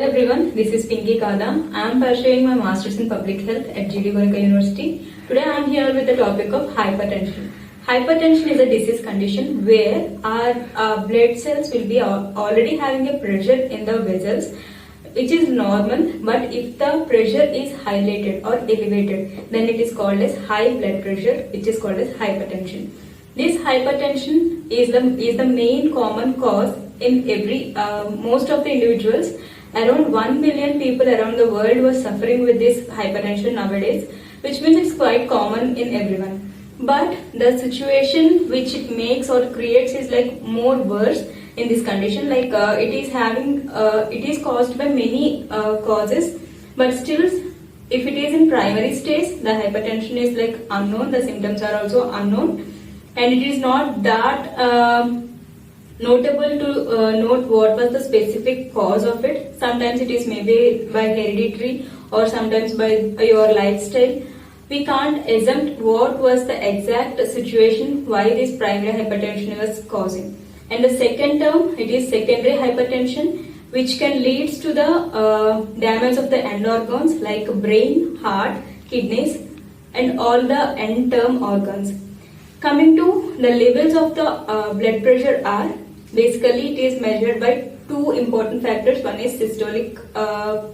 Hello everyone, this is Pinky Kadam. I am pursuing my Masters in Public Health at GD Goenka University. Today I am here with the topic of hypertension. Hypertension is a disease condition where our blood cells will be already having a pressure in the vessels which is normal, but if the pressure is highlighted or elevated, then it is called as high blood pressure, which is called as hypertension. This hypertension is the main common cause in most of the individuals. Around 1 billion people around the world were suffering with this hypertension nowadays, which means it's quite common in everyone. But the situation which it makes or creates is like more worse in this condition. Like it is caused by many causes, but still, if it is in primary stage, the hypertension is like unknown. The symptoms are also unknown, and it is not that notable to note what was the specific cause of it. Sometimes it is maybe by hereditary or sometimes by your lifestyle. We can't assume what was the exact situation why this primary hypertension was causing. And the second term, it is secondary hypertension, which can lead to the damage of the end organs like brain, heart, kidneys, and all the end term organs. Coming to the levels of the blood pressure are, basically, it is measured by two important factors. One is systolic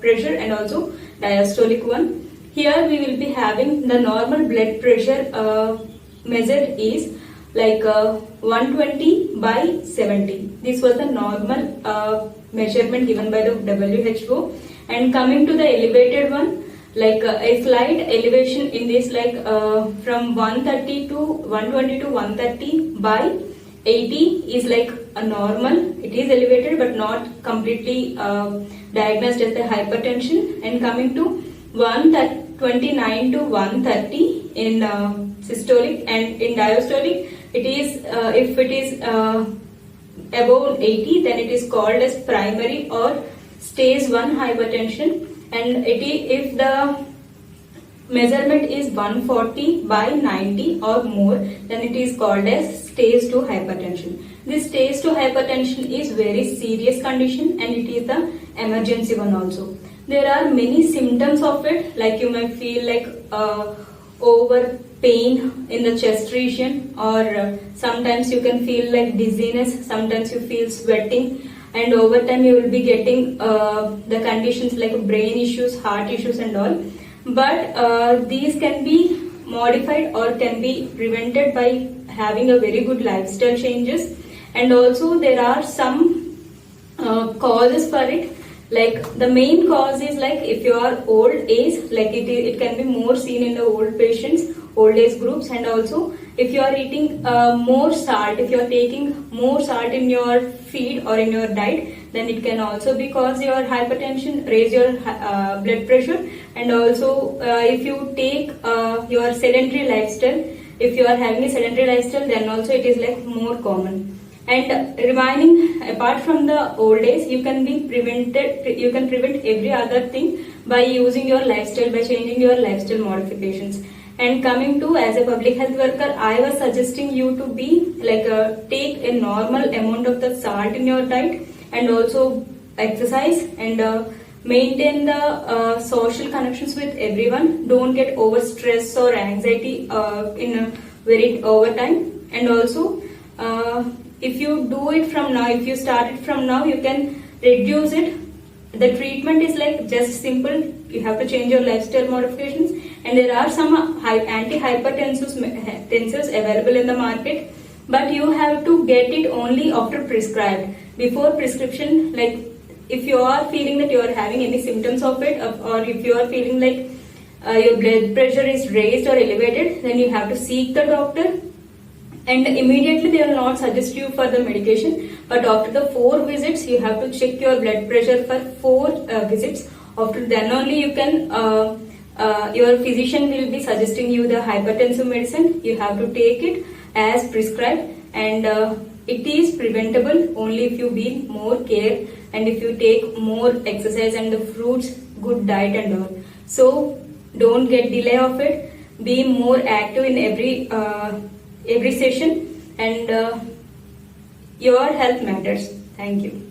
pressure and also diastolic one. Here we will be having the normal blood pressure measured is like 120 by 70. This was the normal measurement given by the WHO. And coming to the elevated one, like a slight elevation in this, like from 130 to 120 to 130 by 80 is like a normal. It is elevated but not completely diagnosed as the hypertension. And coming to 129 to 130 in systolic, and in diastolic it is if it is above 80, then it is called as primary or stage 1 hypertension. And if the measurement is 140 by 90 or more, then it is called as stage 2 hypertension. This stage 2 hypertension is very serious condition, and it is the emergency one also. There are many symptoms of it, like you might feel like over pain in the chest region, or sometimes you can feel like dizziness, sometimes you feel sweating, and over time you will be getting the conditions like brain issues, heart issues and all. But these can be modified or can be prevented by having a very good lifestyle changes. And also there are some causes for it. Like the main cause is like if you are old age, like it can be more seen in the old patients, old age groups. And also if you are eating more salt, if you are taking more salt in your feed or in your diet, then it can also be cause your hypertension, raise your blood pressure. And also if you take your sedentary lifestyle, if you are having a sedentary lifestyle, then also it is like more common. And remaining, apart from the old age, you can prevent every other thing by using your lifestyle, by changing your lifestyle modifications. And coming to, as a public health worker, I was suggesting you to be like take a normal amount of the salt in your diet, and also exercise, and maintain the social connections with everyone. Don't get over stress or anxiety over time. And also if you do it from now, if you start it from now, you can reduce it. The treatment is like just simple. You have to change your lifestyle modifications, and there are some antihypertensives available in the market, but you have to get it only after prescribed. Before prescription, like if you are feeling that you are having any symptoms of it, or if you are feeling like your blood pressure is raised or elevated, then you have to seek the doctor. And immediately they will not suggest you for the medication, but after the 4 visits you have to check your blood pressure for 4 visits. After then only you can your physician will be suggesting you the hypertensive medicine. You have to take it as prescribed, and it is preventable only if you be more care and if you take more exercise and the fruits, good diet and all. So don't get delay of it. Be more active in every session, and your health matters. Thank you.